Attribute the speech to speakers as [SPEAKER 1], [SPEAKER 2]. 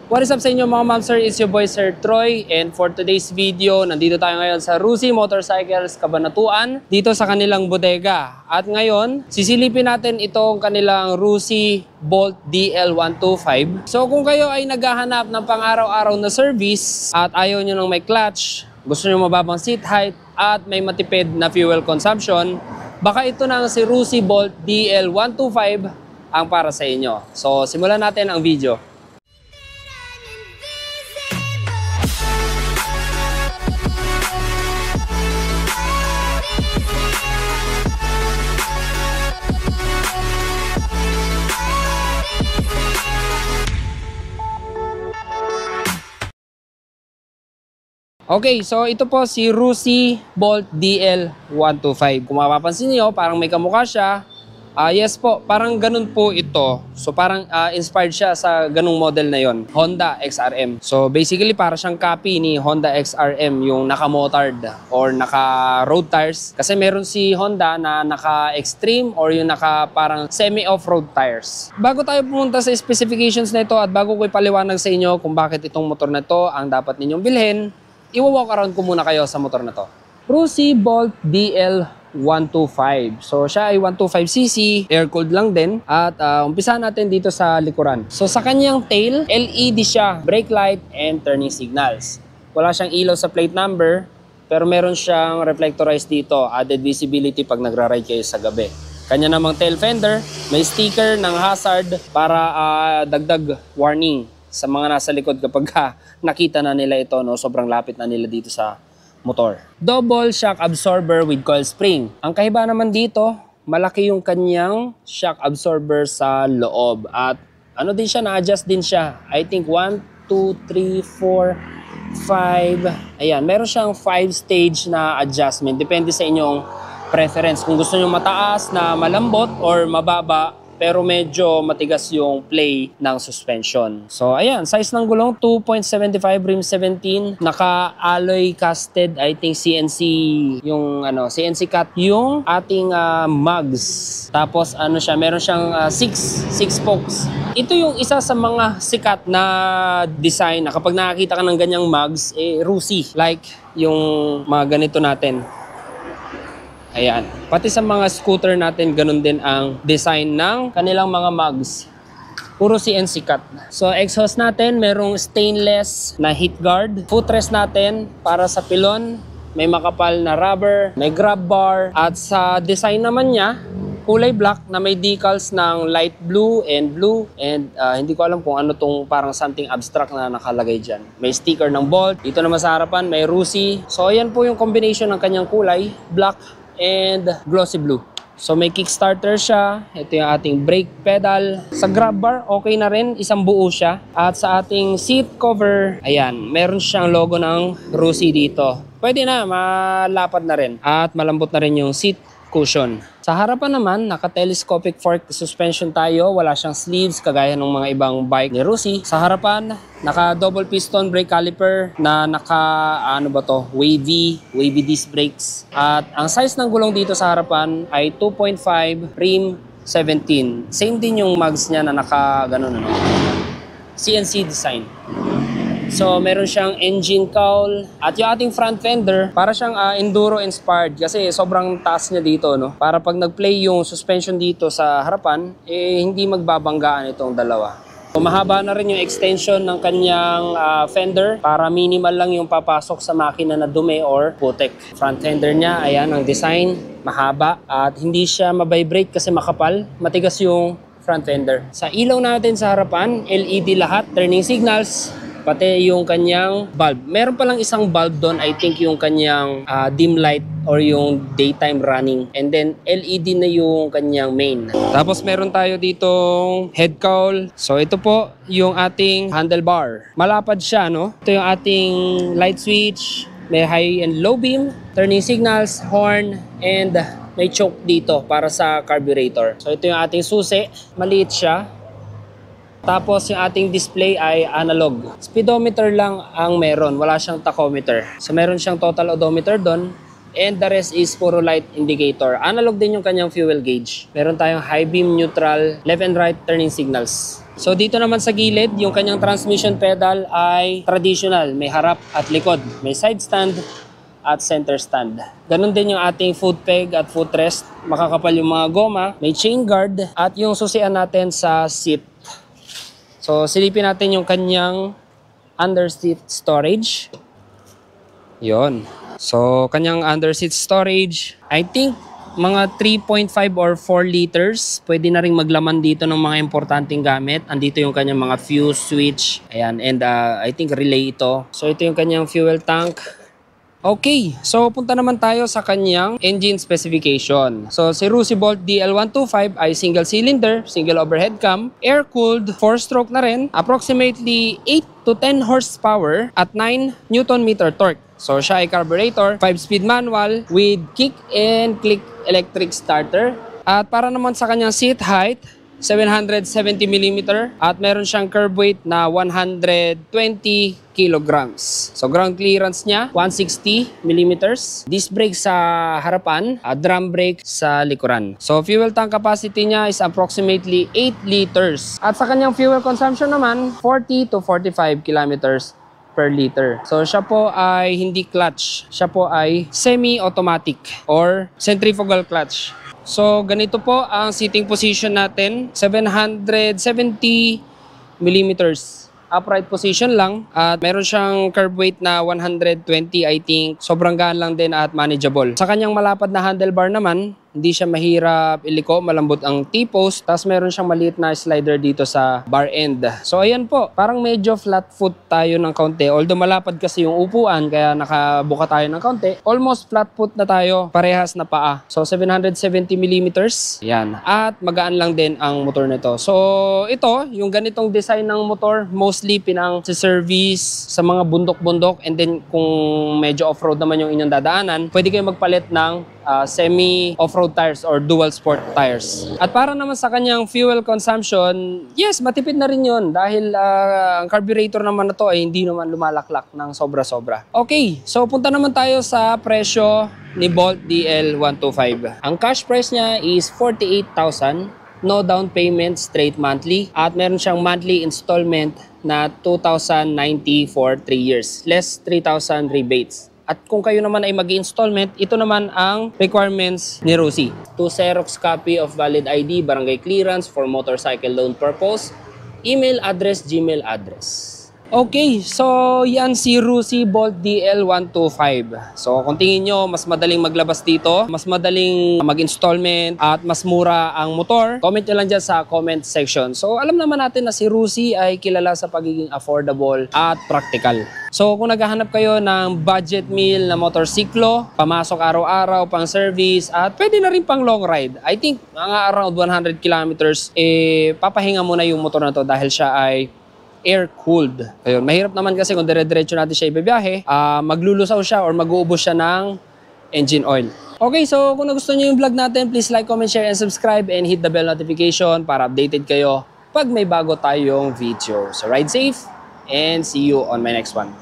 [SPEAKER 1] What is up sa inyo mga ma'am sir? It's your boy Sir Troy, and for today's video, nandito tayo ngayon sa Rusi Motorcycles Cabanatuan dito sa kanilang bodega. At ngayon, sisilipin natin itong kanilang Rusi Bolt DL125. So kung kayo ay naghahanap ng pang-araw-araw na service at ayaw nyo ng may clutch, gusto nyo mababang seat height at may matipid na fuel consumption, baka ito na si Rusi Bolt DL125 ang para sa inyo. So simulan natin ang video. Okay, so ito po si Rusi Bolt DL125. Kung mapapansin niyo, parang may kamukha siya. Yes po, parang ganun po ito. So parang inspired siya sa ganung model na yon, Honda XRM. So basically para siyang copy ni Honda XRM, yung naka-motard or naka-road tires. Kasi meron si Honda na naka-extreme or yung naka parang semi-off-road tires. Bago tayo pumunta sa specifications na ito at bago ko ipaliwanag sa inyo kung bakit itong motor na to ang dapat ninyong bilhin, i-walk around ko muna kayo sa motor na to. Rusi Bolt DL125. So siya ay 125cc, air-cooled lang din. At umpisahan natin dito sa likuran. So sa kanyang tail, LED siya, brake light and turning signals. Wala siyang ilaw sa plate number, pero meron siyang reflectorized dito, added visibility pag nagra-ride kayo sa gabi. Kanya namang tail fender, may sticker ng hazard para dagdag warning sa mga nasa likod kapag nakita na nila ito, no, sobrang lapit na nila dito sa motor. Double shock absorber with coil spring. Ang kahiba naman dito, malaki yung kanyang shock absorber sa loob. At ano din siya, na-adjust din siya. I think 1, 2, 3, 4, 5. Ayan, meron siyang 5 stage na adjustment. Depende sa inyong preference. Kung gusto nyo mataas na malambot or mababa, pero medyo matigas yung play ng suspension. So ayan, size ng gulong 2.75 rim 17, naka-alloy casted, I think CNC yung CNC cut yung ating mugs. Tapos siya, meron siyang 6 spokes. Ito yung isa sa mga sikat na design na kapag nakakita ka ng ganyang mugs, Rusi, like yung mga ganito natin. Ayan. Pati sa mga scooter natin, ganun din ang design ng kanilang mga mugs. Puro CNC cut. So, exhaust natin, merong stainless na heat guard. Footrest natin, para sa pilon, may makapal na rubber, may grab bar. At sa design naman niya, kulay black na may decals ng light blue and blue. And hindi ko alam kung ano tong parang something abstract na nakalagay dyan. May sticker ng Bolt. Dito naman sa harapan, may Rusi. So, ayan po yung combination ng kanyang kulay. Black and glossy blue. So may kickstarter siya. Ito yung ating brake pedal. Sa grab bar, okay na rin. Isang buo siya. At sa ating seat cover, ayan, meron siyang logo ng Rusi dito. Pwede na, malapad na rin. At malambot na rin yung seat cushion. Sa harapan naman, naka-telescopic fork suspension tayo. Wala siyang sleeves kagaya ng mga ibang bike ni Rusi. Sa harapan, naka-double piston brake caliper na wavy disc brakes. At ang size ng gulong dito sa harapan ay 2.5 rim 17. Same din yung mugs niya na CNC design. So, meron siyang engine cowl. At yung ating front fender, para siyang enduro inspired kasi sobrang taas niya dito, no? Para pag nag-play yung suspension dito sa harapan, hindi magbabanggaan itong dalawa. So, mahaba na rin yung extension ng kanyang fender para minimal lang yung papasok sa makina na dumi or putik. Front fender niya, ayan ang design, mahaba at hindi siya mabibrate kasi makapal, matigas yung front fender. Sa ilaw natin sa harapan, LED lahat, turning signals, pati yung kanyang bulb. Meron palang isang bulb doon, I think yung kanyang dim light or yung daytime running. And then LED na yung kanyang main. Tapos meron tayo ditong head cowl. So ito po yung ating handlebar. Malapad siya, no? Ito yung ating light switch. May high and low beam, turning signals, horn, and may choke dito para sa carburetor. So ito yung ating susi. Maliit siya. Tapos yung ating display ay analog. Speedometer lang ang meron, wala siyang tachometer. So meron siyang total odometer doon. And the rest is puro light indicator. Analog din yung kanyang fuel gauge. Meron tayong high beam, neutral, left and right turning signals. So dito naman sa gilid, yung kanyang transmission pedal ay traditional. May harap at likod. May side stand at center stand. Ganon din yung ating foot peg at footrest. Makakapal yung mga goma. May chain guard at yung susian natin sa seat. So silipin natin yung kanyang underseat storage. Yon. So kanyang underseat storage, I think mga 3.5 or 4 liters. Pwede na ring maglaman dito ng mga importanteng gamit. Andito yung kanyang mga fuse switch. Ayan, and I think relay ito. So ito yung kanyang fuel tank. Okay, so punta naman tayo sa kanyang engine specification. So si Rusi Bolt DL125 ay single cylinder, single overhead cam, air-cooled, 4-stroke na rin, approximately 8 to 10 horsepower at 9 Nm torque. So siya ay carburetor, 5-speed manual with kick and click electric starter. At para naman sa kanyang seat height, 770mm at meron siyang curb weight na 120 kilograms. So ground clearance niya 160mm. Disc brake sa harapan, drum brake sa likuran. So fuel tank capacity niya is approximately 8 liters. At sa kanyang fuel consumption naman 40 to 45 kilometers per liter. So siya po ay hindi clutch. Siya po ay semi-automatic or centrifugal clutch. So, ganito po ang seating position natin. 770mm. Upright position lang. At meron siyang curb weight na 120, I think. Sobrang gaan lang din at manageable. Sa kanyang malapad na handlebar naman, hindi siya mahirap iliko, malambot ang T-post. Tapos meron siyang maliit na slider dito sa bar end. So ayan po, parang medyo flat foot tayo ng kaunti. Although malapad kasi yung upuan, kaya nakabuka tayo ng kaunti. Almost flat foot na tayo, parehas na paa. So 770mm. Yan. At magaan lang din ang motor nito. So ito, yung ganitong design ng motor, mostly pinang service sa mga bundok-bundok. And then kung medyo off-road naman yung inyong dadaanan, pwede kayo magpalit ng semi off-road tires or dual sport tires. At para naman sa kanyang fuel consumption, yes, matipid na rin yun dahil ang carburetor naman na to ay hindi naman lumalaklak ng sobra-sobra. Okay, so punta naman tayo sa presyo ni Bolt DL125. Ang cash price niya is 48,000. No down payment, straight monthly. At meron siyang monthly installment na 2,090 for 3 years. Less 3,000 rebates. At kung kayo naman ay mag-installment, ito naman ang requirements ni Rusi. 2 Xerox copy of valid ID, barangay clearance for motorcycle loan purpose, email address, Gmail address. Okay, so yan si Rusi Bolt DL125. So kung tingin nyo, mas madaling maglabas dito, mas madaling mag-installment at mas mura ang motor, comment nyo lang dyan sa comment section. So alam naman natin na si Rusi ay kilala sa pagiging affordable at practical. So kung naghahanap kayo ng budget meal na motorsiklo, pamasok araw-araw, pang service, at pwede na rin pang long ride. I think mga around 100 kilometers, papahinga muna yung motor na to dahil siya ay air-cooled. Ayun, mahirap naman kasi kung dire-diretso natin siya ibibiyahe, maglulusaw siya or mag-uubos siya ng engine oil. Okay, so kung nagustuhan niyo yung vlog natin, please like, comment, share, and subscribe, and hit the bell notification para updated kayo pag may bago tayong video. So ride safe, and see you on my next one.